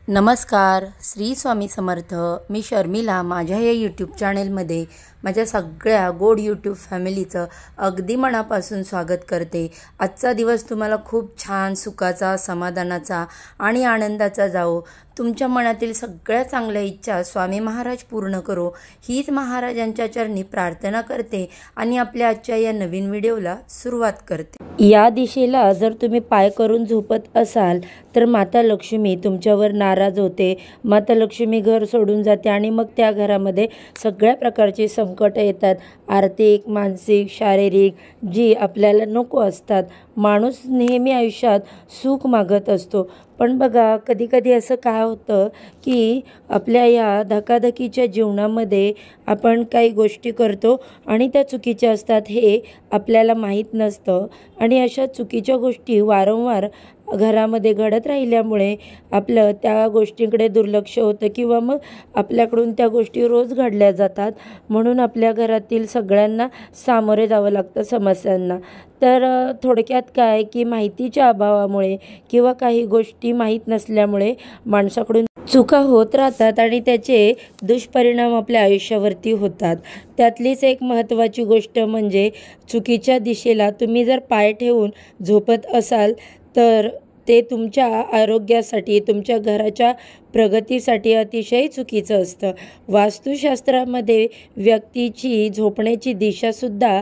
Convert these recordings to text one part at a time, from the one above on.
नमस्कार, श्री स्वामी समर्थ. मी शर्मिला. माझ्या या यूट्यूब चॅनेलमध्ये माझ्या सगळ्या गोड यूट्यूब फॅमिलीचं अगदी मनापासून स्वागत करते. आजचा दिवस तुम्हाला खूप छान, सुखाचा, समाधानाचा आणि आनंदाचा जाओ. तुमच्या मनातील सगळ्या चांगल्या इच्छा स्वामी महाराज पूर्ण करो, हीच महाराजांच्या चरणी प्रार्थना करते आणि आपल्या आजच्या या नवीन व्हिडिओला सुरुवात करते. या दिशेला जर तुम्ही पाय करून झोपत असाल तर माता लक्ष्मी तुमच्यावर नाराज होते. माता लक्ष्मी घर सोडून जाते आणि मग त्या घरामध्ये सगळ्या प्रकारचे संकट येतात. आर्थिक, मानसिक, शारीरिक, जी आपल्याला नको असतात. माणूस नेहमी आयुष्यात सुख मागत असतो, पण बघा कधी कधी असं काय होतं की आपल्या या धकाधकीच्या जीवनामध्ये आपण काही गोष्टी करतो आणि त्या चुकीच्या असतात हे आपल्याला माहीत नसतं. आणि अशा चुकीच्या गोष्टी वारंवार घरामध्ये घडत राहिल्यामुळे आपलं त्या गोष्टींकडे दुर्लक्ष होतं किंवा मग आपल्याकडून त्या गोष्टी रोज घडल्या जातात. म्हणून आपल्या घरातील सगळ्यांना सामोरे जावं लागतं समस्यांना. तर थोडक्यात काय की माहितीच्या अभावामुळे किंवा काही गोष्टी माहीत नसल्यामुळे माणसाकडून चुका होत राहतात आणि त्याचे दुष्परिणाम आपल्या आयुष्यावरती होतात. त्यातलीच एक महत्त्वाची गोष्ट म्हणजे चुकीच्या दिशेला तुम्ही जर पाय ठेवून झोपत असाल तर ते तुमच्या आरोग्यासाठी, तुमच्या घराच्या प्रगतीसाठी अतिशय चुकीचं असतं. वास्तुशास्त्रामध्ये व्यक्तीची झोपण्याची दिशासुद्धा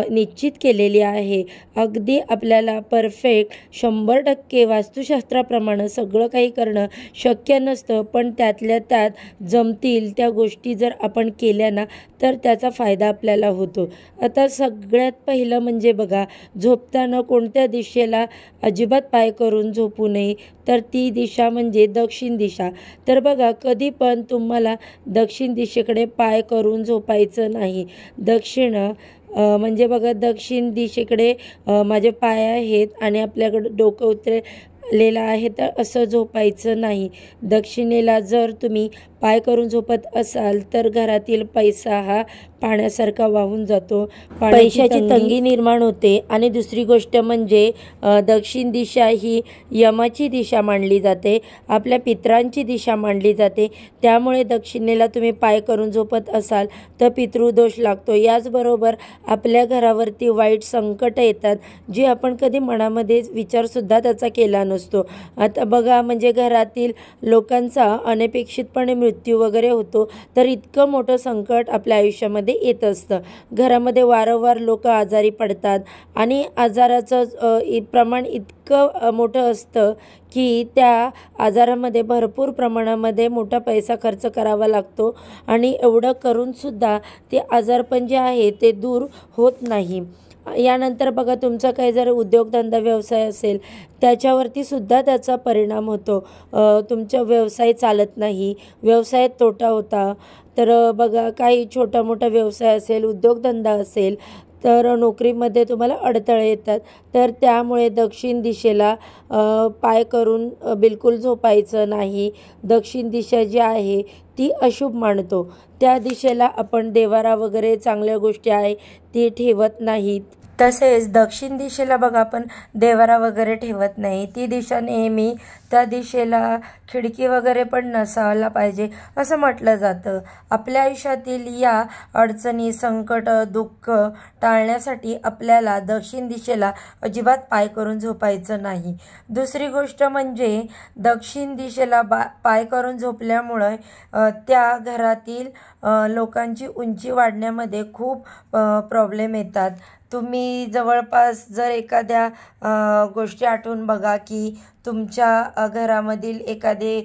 निश्चित केलेली आहे. अगदी आपल्याला परफेक्ट 100% वास्तुशास्त्राप्रमाणे सगळं काही करणं शक्य नसतं, पण त्यातल्या त्यात जमतील त्या गोष्टी जर आपण केल्या ना तर त्याचा फायदा आपल्याला होतो. आता सगळ्यात पहिलं म्हणजे बघा, झोपताना कोणत्या दिशेला अजिबात पाय करून झोपू नये, तर ती दिशा म्हणजे दक्षिण दिशा. तर बघा कधी पण तुम्हाला दक्षिण दिशेकडे पाय करून झोपायचं नाही. म्हणजे बघा दक्षिण दिशेकडे माझे पाय आहेत आणि आपल्याकडे डोकं उतरलेलं आहे तर असं झोपायचं नाही. दक्षिणेला जर तुम्ही पाय करून झोपत असाल तर घरातील पैसा हा पाण्यासारखा वाहून जातो, पैशाची तंगी निर्माण होते. आणि दुसरी गोष्ट म्हणजे दक्षिण दिशा ही यमाची दिशा मानली जाते, आपल्या पितरांची दिशा मानली जाते. त्यामुळे दक्षिणेला तुम्ही पाय करून झोपत असाल तर पितृदोष लागतो. याचबरोबर आपल्या घरावरती वाईट संकट येतात जी आपण कधी मनामध्ये विचारसुद्धा त्याचा केला नसतो. आता बघा म्हणजे घरातील लोकांचा अनपेक्षितपणे मृत्यू वगैरे होतो, तर इतकं मोठं संकट आपल्या आयुष्यामध्ये येत असतं. घरामध्ये वारंवार लोक आजारी पडतात आणि आजाराचं प्रमाण इतकं मोठं असतं की त्या आजारामध्ये भरपूर प्रमाणामध्ये मोठा पैसा खर्च करावा लागतो आणि एवढं करूनसुद्धा ते आजारपण जे आहे ते दूर होत नाही. यानंतर बघा तुमचा काही जर उद्योगधंदा व्यवसाय असेल त्याच्यावरती सुद्धा त्याचा परिणाम होतो. तुमचा व्यवसाय चालत नाही, व्यवसायात तोटा होता. तर बघा काही छोटा मोठा व्यवसाय असेल, उद्योगधंदा असेल तर नोकरीमध्ये तुम्हाला अडथळे येतात. तर त्यामुळे दक्षिण दिशेला पाय करून बिलकुल झोपायचं नाही. दक्षिण दिशा जी आहे ती अशुभ मानतो. त्या दिशेला आपण देवारा वगैरे चांगल्या गोष्टी आहे ती ठेवत नाहीत. तसेच दक्षिण दिशेला बघा आपण देवारा वगैरे ठेवत नाही. ती दिशा नेहमी त्या दिशेला खिडकी वगैरे पण नसायला पाहिजे असं म्हटलं जातं. आपल्या आयुष्यातील या अडचणी, संकट, दुःख टाळण्यासाठी आपल्याला दक्षिण दिशेला अजिबात पाय करून झोपायचं नाही. दुसरी गोष्ट म्हणजे दक्षिण दिशेला पाय करून झोपल्यामुळे त्या घरातील लोकांची उंची वाढण्यामध्ये खूप प्रॉब्लेम येतात. तुम्ही जवळपास जर एखाद्या गोष्टी आठवून बघा की तुमच्या घरामधील एखादे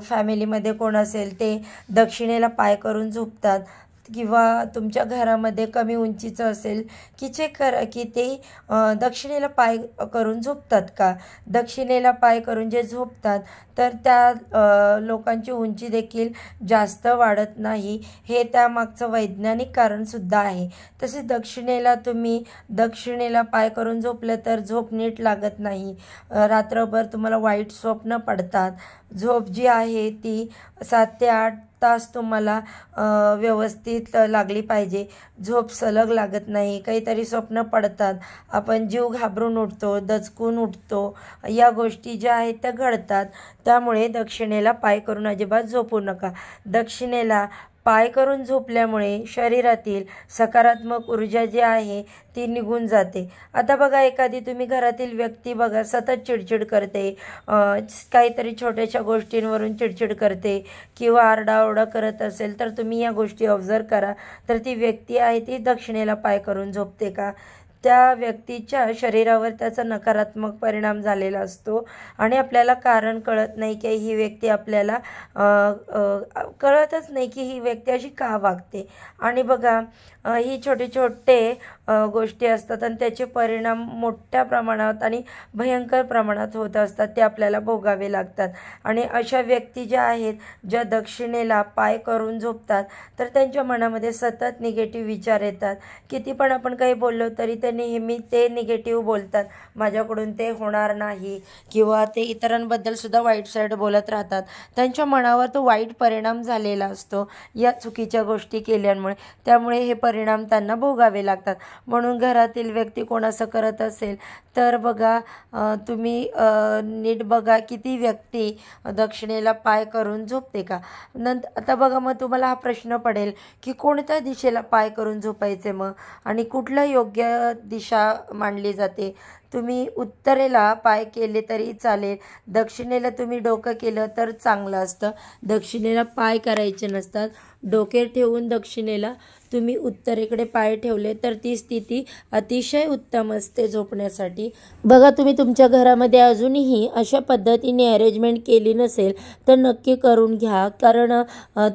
फॅमिलीमध्ये कोण असेल ते दक्षिणेला पाय करून झोपतात किंवा तुमच्या घरामध्ये कमी उंचीचं असेल की चेक करा की ते दक्षिणेला पाय करून झोपतात का. दक्षिणेला पाय करून जे झोपतात तर त्या लोकांची उंची देखील जास्त वाढत नाही. हे त्यामागचं वैज्ञानिक कारणसुद्धा आहे. तसेच दक्षिणेला पाय करून झोपलं तर झोप नीट लागत नाही. रात्रभर तुम्हाला वाईट स्वप्न पडतात. झोप जी आहे ती 7 ते 8 तास तुम्हाला व्यवस्थित लागली पाहिजे. झोप सलग लागत नाही, काहीतरी स्वप्न पडतात, आपण जीव घाबरून उठतो, दचकून उठतो, या गोष्टी ज्या आहेत त्या घडतात. त्यामुळे दक्षिणेला पाय करून अजिबात झोपू नका. दक्षिणेला पाय करून झोपल्यामुळे शरीरातील सकारात्मक ऊर्जा जी आहे ती निघून जाते. आता बघा, एखादी तुम्ही घरातील व्यक्ती बघा सतत चिडचिड करते, काहीतरी छोट्याशा गोष्टींवरून चिडचिड करते किंवा आरडाओरडा करत असेल तर तुम्ही या गोष्टी ऑब्झर्व करा. तर ती व्यक्ती आहे ती दक्षिणेला पाय करून झोपते का? त्या व्यक्तीच्या शरीरावर त्याचा नकारात्मक परिणाम झालेला असतो आणि आपल्याला कारण कळत नाही की ही व्यक्ती आपल्याला कळतच नाही की ही व्यक्ती अशी का वागते. आणि बघा, ही छोटे छोटे गोष्टी असतात आणि त्याचे परिणाम मोठ्या प्रमाणात आणि भयंकर प्रमाणात होत असतात, ते आपल्याला भोगावे लागतात. आणि अशा व्यक्ती ज्या आहेत ज्या दक्षिणेला पाय करून झोपतात तर त्यांच्या मनामध्ये सतत निगेटिव्ह विचार येतात. किती पण आपण काही बोललो तरी ते नेहमी ते निगेटिव्ह बोलतात, माझ्याकडून ते होणार नाही, किंवा ते इतरांबद्दल सुद्धा वाईट साईड बोलत राहतात. त्यांच्या मनावर तो वाईट परिणाम झालेला असतो या चुकीच्या गोष्टी केल्यामुळे. त्यामुळे हे परिणाम त्यांना भोगावे लागतात. म्हणून घरातील व्यक्ती कोण असं करत असेल तर बघा, तुम्ही नीट बघा की ती व्यक्ती दक्षिणेला पाय करून झोपते का. आता बघा, मग तुम्हाला हा प्रश्न पडेल की कोणत्या दिशेला पाय करून झोपायचे मग, आणि कुठलं योग्य दिशा मानली जाते. तुम्ही उत्तरेला पाय केले तरी चालेल, दक्षिणेला तुम्ही डोकं केलं तर चांगलं असतं. दक्षिणेला पाय करायचे नसतात, डोके ठेवून दक्षिणेला तुम्ही उत्तरेकडे पाय ठेवले तर ती स्थिती अतिशय उत्तम असते झोपण्यासाठी. बघा, तुम्ही तुमच्या घरामध्ये अजूनही अशा पद्धतीने अरेंजमेंट केली नसेल तर नक्की करून घ्या. कारण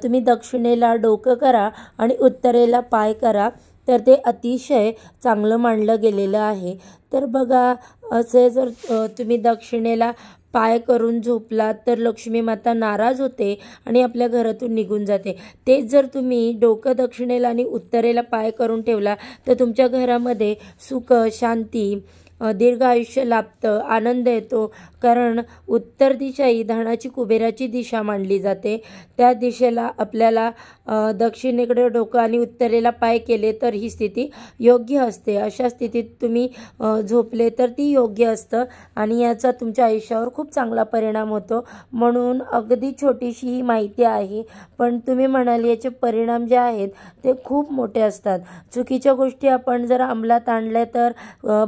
तुम्ही दक्षिणेला डोकं करा आणि उत्तरेला पाय करा तर ते अतिशय चांगलं मानलं गेलेलं आहे. तर बघा, असे जर तुम्ही दक्षिणेला पाय करून झोपलात तर लक्ष्मी माता नाराज होते आणि आपल्या घरातून निघून जाते. तेच जर तुम्ही डोकं दक्षिणेला आणि उत्तरेला पाय करून ठेवला तर तुमच्या घरामध्ये सुख, शांती, दीर्घ आयुष्य लाभतं, आनंद येतो. कारण उत्तर दिशा ही धनाची, कुबेराची दिशा मानली जाते. त्या दिशेला आपल्याला दक्षिणेकडे डोकं आणि उत्तरेला पाय केले तर ही स्थिती योग्य असते. अशा स्थितीत तुम्ही झोपले तर ती योग्य असतं आणि याचा तुमच्या आयुष्यावर खूप चांगला परिणाम होतो. म्हणून अगदी छोटीशी ही माहिती आहे, पण तुम्ही म्हणाल याचे परिणाम जे आहेत ते खूप मोठे असतात. चुकीच्या गोष्टी आपण जर अंमलात आणल्या तर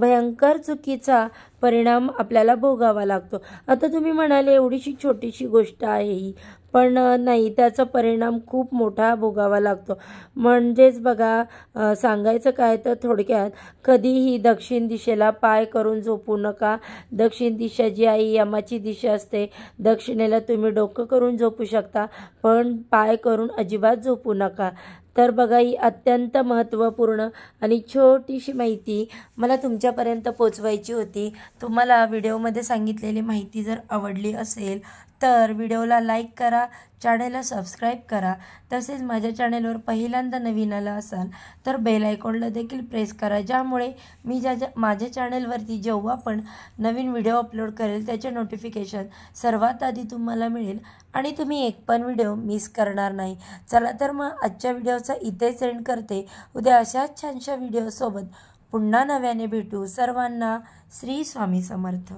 भयंकर चुकीचा परिणाम आपल्याला भोगावा लागतो. आता तुम्ही म्हणाले एवढीशी छोटीशी गोष्ट आहे ही, पण नाही, त्याचा परिणाम खूप मोठा भोगावा लागतो. म्हणजेच बघा, सांगायचं काय तर थोडक्यात, कधीही दक्षिण दिशेला पाय करून झोपू नका. दक्षिण दिशा जी आहे यमाची दिशा असते. दक्षिणेला तुम्ही डोकं करून झोपू शकता पण पाय करून अजिबात झोपू नका. तर बघा, ही अत्यंत महत्त्वपूर्ण आणि छोटीशी माहिती मला तुमच्यापर्यंत पोचवायची होती. तुम्हाला व्हिडिओमध्ये सांगितलेली माहिती जर आवडली असेल तर व्हिडिओला लाईक करा, चॅनलला सबस्क्राईब करा. तसेच माझ्या चॅनलवर पहिल्यांदा नवीन आला असाल तर बेल आयकॉनला देखील प्रेस करा, ज्यामुळे मी माझ्या चॅनलवरती जेव्हा पण नवीन व्हिडिओ अपलोड करेल त्याचे नोटिफिकेशन सर्वात आधी तुम्हाला मिळेल आणि तुम्ही एक पण व्हिडिओ मिस करणार नाही. चला तर मग आजच्या व्हिडिओचा इथेच एंड करते. उद्या अशाच छानशा व्हिडिओसोबत पुन्हा नव्याने भेटू. सर्वांना श्री स्वामी समर्थ.